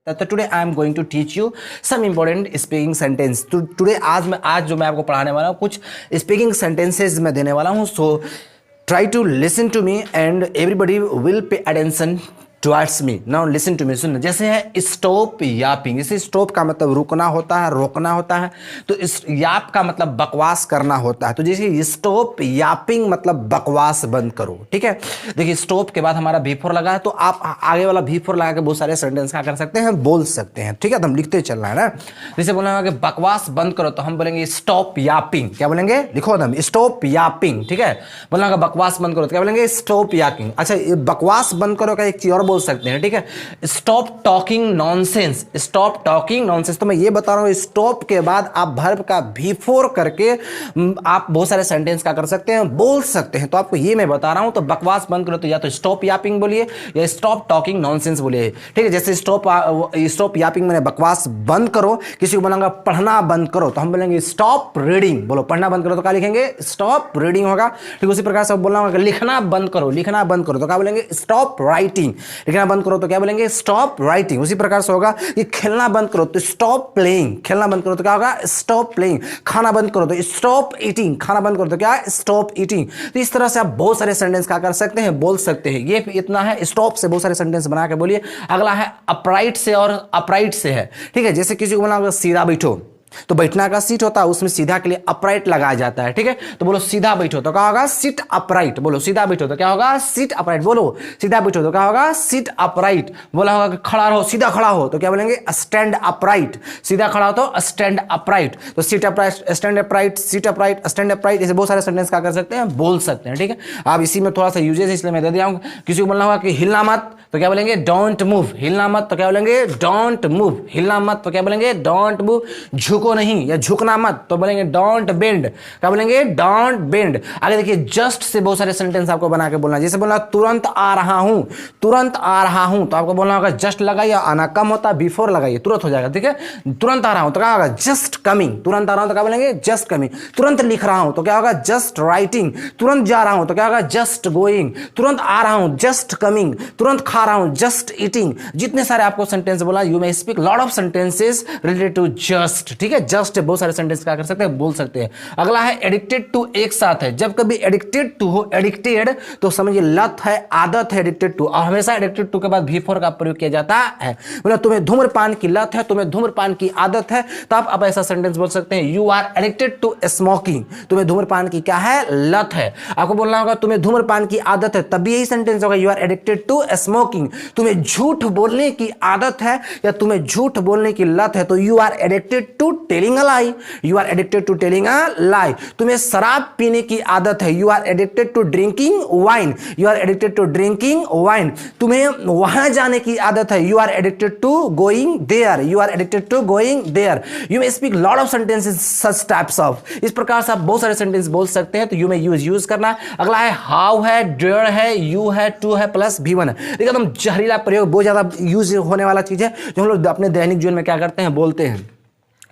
तो today I am going to teach you some important speaking sentence. तो today आज जो मैं आपको पढ़ाने वाला हूँ कुछ स्पीकिंग सेंटेंसेज मैं देने वाला हूँ। So try to listen to me and everybody will pay attention towards me. Now listen to me, सुन। जैसे है स्टॉप यापिंग, जैसे स्टॉप का मतलब रुकना होता है, रोकना होता है, तो इस याप का मतलब बकवास करना होता है। तो जैसे स्टॉप यापिंग मतलब बकवास बंद करो, ठीक है। देखिए स्टॉप के बाद हमारा V4 लगा है, तो आप आगे वाला V4 लगा के बहुत सारे सेंटेंस क्या कर सकते हैं, बोल सकते हैं, ठीक है। तो हम लिखते चलना है ना। जैसे बोलना है कि बकवास बंद करो, तो हम बोलेंगे स्टॉप यापिंग। क्या बोलेंगे, लिखो हम स्टॉप यापिंग, ठीक है। बोलना है बकवास बंद करो, तो क्या बोलेंगे स्टॉप यापिंग। अच्छा, बकवास बंद करो का एक चीज और बोल सकते हैं, ठीक है। Stop talking nonsense, stop talking nonsense. तो मैं ये बता रहा हूं स्टॉप के बाद आप वर्ब का V4 करके आप बहुत सारे सेंटेंस क्या कर सकते हैं, बोल सकते हैं। तो आपको ये मैं बता रहा हूं। तो बकवास बंद करो तो या तो स्टॉप यापिंग बोलिए या स्टॉप टॉकिंग नॉनसेंस बोलिए, ठीक है। जैसे स्टॉप यापिंग मैंने बकवास बंद करो, किसी को बोलेंगे पढ़ना बंद करो, तो हम बोलेंगे स्टॉप रीडिंग। बोलो पढ़ना बंद करो तो क्या लिखेंगे, स्टॉप रीडिंग होगा। ठीक उसी प्रकार से बोलना होगा लिखना बंद करो, लिखना बंद करो तो क्या बोलेंगे स्टॉप राइटिंग। लिखना बंद करो तो क्या बोलेंगे स्टॉप राइटिंग। उसी प्रकार से होगा कि खेलना बंद करो तो स्टॉप प्लेइंग, खेलना बंद करो तो क्या होगा स्टॉप प्लेइंग। खाना बंद करो तो स्टॉप ईटिंग, खाना बंद करो तो क्या स्टॉप ईटिंग। तो इस तरह से आप बहुत सारे सेंटेंस क्या कर सकते हैं, बोल सकते हैं। ये इतना है, स्टॉप से बहुत सारे सेंटेंस बना के बोलिए। अगला है अपराइट से, और अपराइट से है, ठीक है। जैसे किसी को बोला होगा सीधा बैठो, तो बैठना का सीट होता है, उसमें सीधा के लिए अपराइट लगाया जाता है, ठीक है। तो बोलो सीधा बैठो तो क्या होगा सिट अपराइट। बोलो सीधा बैठो तो क्या होगा सिट अपराइट। बोलो सीधा बैठो तो क्या होगा सिट अपराइट। बोला होगा कि खड़ा रहो, सीधा खड़ा हो तो क्या बोलेंगे स्टैंड अपराइट। सीधा खड़ा हो तो स्टैंड अपराइट। तो seat upright, stand upright, seat upright, stand upright, ऐसे बहुत सारे सेंटेंस क्या कर सकते हैं, बोल सकते हैं, ठीक है। आप इसी में थोड़ा सा यूजेस इसलिए मैं दे दिया हूं। किसी को बोलना होगा कि हिलना मत तो क्या बोलेंगे डोंट मूव। हिलना मत तो क्या बोलेंगे डोंट मूव। हिलना मत तो क्या बोलेंगे डोंट मूव। झुको नहीं या झुकना मत तो बोलेंगे डोंट बेंड। क्या बोलेंगे डोंट बेंड। आगे देखिए जस्ट से बहुत सारे सेंटेंस आपको बना के बोलना। जैसे बोलना तुरंत आ रहा हूं, तुरंत आ रहा हूं, तो आपको बोलना होगा जस्ट लगाइए, आना कम होता है V4 लगाइए, तुरंत हो जाएगा, ठीक है। तुरंत आ रहा हूं तो क्या होगा जस्ट कमिंग। तुरंत आ रहा हूं तो क्या बोलेंगे जस्ट कमिंग। तुरंत लिख रहा हूं तो क्या होगा जस्ट राइटिंग। तुरंत जा रहा हूं तो क्या होगा जस्ट गोइंग। तुरंत आ रहा हूं जस्ट कमिंग। तुरंत खा रहा हूं जस्ट ईटिंग। जितने सारे आपको सेंटेंस बोला, you may speak lot of sentences related to just, ठीक है। जस्ट बहुत सारे सेंटेंस क्या कर सकते हैं, बोल सकते हैं। अगला है एडिक्टेड टू, एक साथ है। जब कभी एडिक्टेड टू हो, एडिक्टेड तो समझिए लत है, आदत है, एडिक्टेड टू। और हमेशा एडिक्टेड टू के बाद V4 का प्रयोग किया जाता है। मतलब तुम्हें धूम्रपान की लत है, तुम्हें धूम्रपान की आदत है, तो आप ऐसा सेंटेंस बोल सकते हैं you are addicted to smoking. तुम्हें धूम्रपान की क्या है, लत है। आपको बोलना होगा तुम्हें धूम्रपान की आदत है, तब यही सेंटेंस होगा you are addicted to smoking. तुम्हें झूठ बोलने की आदत है या तुम्हें झूठ बोलने की लत है, तो you are addicted to telling a lie. You are addicted to telling a lie. तुम्हें शराब पीने की आदत है, you are addicted to drinking wine. You are addicted to drinking wine. तुम्हें वहां जाने की आदत है, you are addicted to going there. You are addicted to going there. You may speak lot of sentences such types of. इस प्रकार से आप बहुत सारे सेंटेंस बोल सकते हैं, तो यू में यूज करना है। अगला है हाउ है, डेयर है, यू है, टू है, प्लस V1 है। देखिए एकदम जहरीला प्रयोग, बहुत ज्यादा यूज होने वाला चीज है, जो हम लोग अपने दैनिक जीवन में क्या करते हैं, बोलते हैं,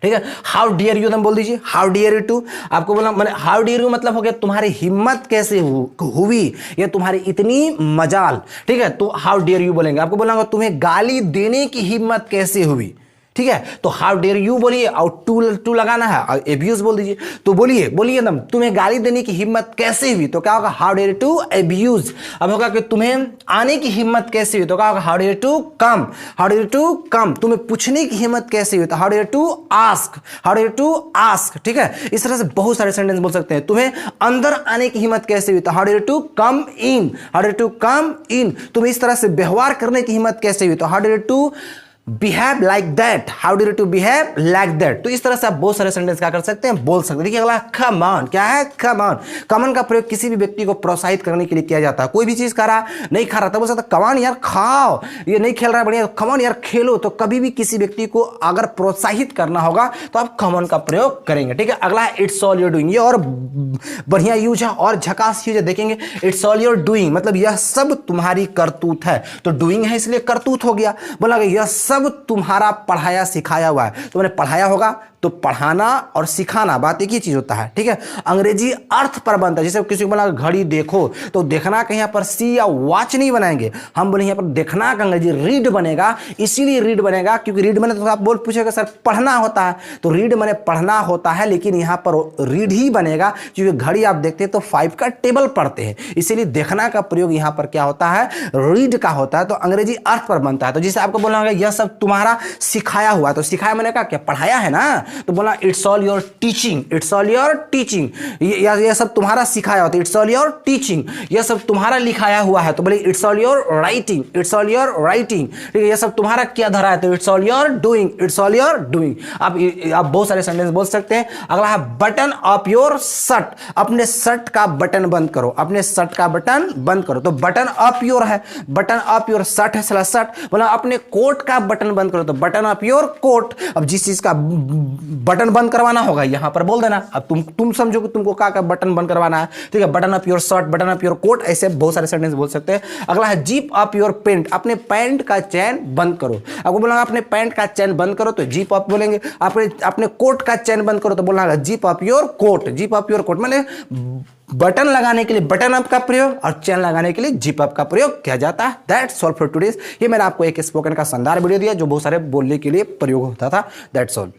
ठीक है। हाउ डियर यू, तुम बोल दीजिए हाउ डियर यू टू। आपको बोला मैंने हाउ डियर यू मतलब हो गया तुम्हारी हिम्मत कैसे हुई, या तुम्हारी इतनी मजाल, ठीक है। तो हाउ डियर यू बोलेंगे। आपको बोला तुम्हें गाली देने की हिम्मत कैसे हुई, ठीक है। तो हाउ डेयर यू बोलिए, और टू लगाना है, और एब्यूज बोल दीजिए। तो बोलिए एकदम तुम्हें गाली देने की हिम्मत कैसे हुई, तो क्या होगा हाउ डेयर टू एब्यूज। अब होगा कि तुम्हें आने की हिम्मत कैसे हुई, तो क्या होगा how dare to come. How dare to come. तुम्हें पूछने की हिम्मत कैसे हुई, तो how dare to ask. How dare to ask, ठीक है। इस तरह से बहुत सारे सेंटेंस बोल सकते हैं। तुम्हें अंदर आने की हिम्मत कैसे हुई, तो how dare to come in. How dare to come in. तुम्हें इस तरह से व्यवहार करने की हिम्मत कैसे हुई, तो how dare to behave like that. How do to behave like that. तो इस तरह से आप बहुत सारे सेंटेंस क्या कर सकते हैं, बोल सकते हैं। देखिए अगला कम ऑन, क्या है कम ऑन। कम ऑन का प्रयोग किसी भी व्यक्ति को प्रोत्साहित करने के लिए किया जाता है। कोई भी चीज खा रहा नहीं खा रहा था, बोल सकता कम ऑन यार खाओ, ये नहीं खेल रहा है बढ़िया, कम ऑन यार खेलो। तो कभी भी किसी व्यक्ति को अगर प्रोत्साहित करना होगा तो आप कम ऑन का प्रयोग करेंगे, ठीक है। अगला है इट्स ऑल योर डूइंग। ये और बढ़िया यूज है और झकास यूज है, देखेंगे। इट्स ऑल योर डूइंग मतलब यह सब तुम्हारी करतूत है। तो डूइंग है इसलिए करतूत हो गया। बोला यह सब तुम्हारा पढ़ाया सिखाया हुआ है, तो मैंने पढ़ाया होगा तो पढ़ाना और सिखाना बात एक ही चीज होता है, ठीक है। अंग्रेजी अर्थ पर बनता है। जैसे किसी को बोला घड़ी देखो, तो देखना का यहाँ पर सी या वॉच नहीं बनाएंगे, हम बोले यहाँ पर देखना का अंग्रेजी रीड बनेगा। इसीलिए रीड बनेगा क्योंकि रीड बने तो आप बोल पूछेगा सर पढ़ना होता है, तो रीड माने पढ़ना होता है, लेकिन यहाँ पर रीड ही बनेगा क्योंकि घड़ी आप देखते हैं तो 5 का टेबल पढ़ते हैं, इसीलिए देखना का प्रयोग यहाँ पर क्या होता है, रीड का होता है। तो अंग्रेजी अर्थ पर बनता है। तो जैसे आपको बोलना होगा यह सब तुम्हारा सिखाया हुआ, तो सिखाया मैंने कहा क्या पढ़ाया है ना, तो बोला it's all your teaching, it's all your teaching, यह सब तुम्हारा सिखाया होता है, इट्स ऑल योर टीचिंग। यह सब तुम्हारा लिखाया हुआ है, तो बोले it's all your writing, it's all your writing, ठीक है। यह सब तुम्हारा क्या धरा है, तो it's all your doing, it's all your doing. आप बहुत सारे सेंटेंस बोल सकते हैं। अगला है बटन ऑफ योर शर्ट, अपने शर्ट का बटन बंद करो, अपने शर्ट का बटन बंद करो, तो बटन ऑफ योर है, बटन ऑफ योर शर्ट है साला शर्ट, बोला अपने कोट का बटन बंद करो, तो बटन ऑफ योर कोट। अब जिस चीज का बटन बंद करवाना होगा यहां पर बोल देना। अब तुम समझो कि तुमको का बटन बंद करवाना है, ठीक है। Button of your shirt, button of your coat, ऐसे बहुत सारे सेंटेंस बोल सकते हैं। अगला है जीप ऑफ योर पैंट, अपने पैंट का चैन बंद करो। आपको बोला अपने पैंट का चैन बंद करो, तो जीप ऑफ बोलेंगे। अपने कोट का चैन बंद करो, तो बोलना zip of your coat, zip of your coat. माने बटन लगाने के लिए बटन अप का प्रयोग और चैन लगाने के लिए जिप अप का प्रयोग किया जाता है। That's all for today's. ये मैंने आपको एक स्पोकन का शानदार वीडियो दिया जो बहुत सारे बोलने के लिए प्रयोग होता था। That's all.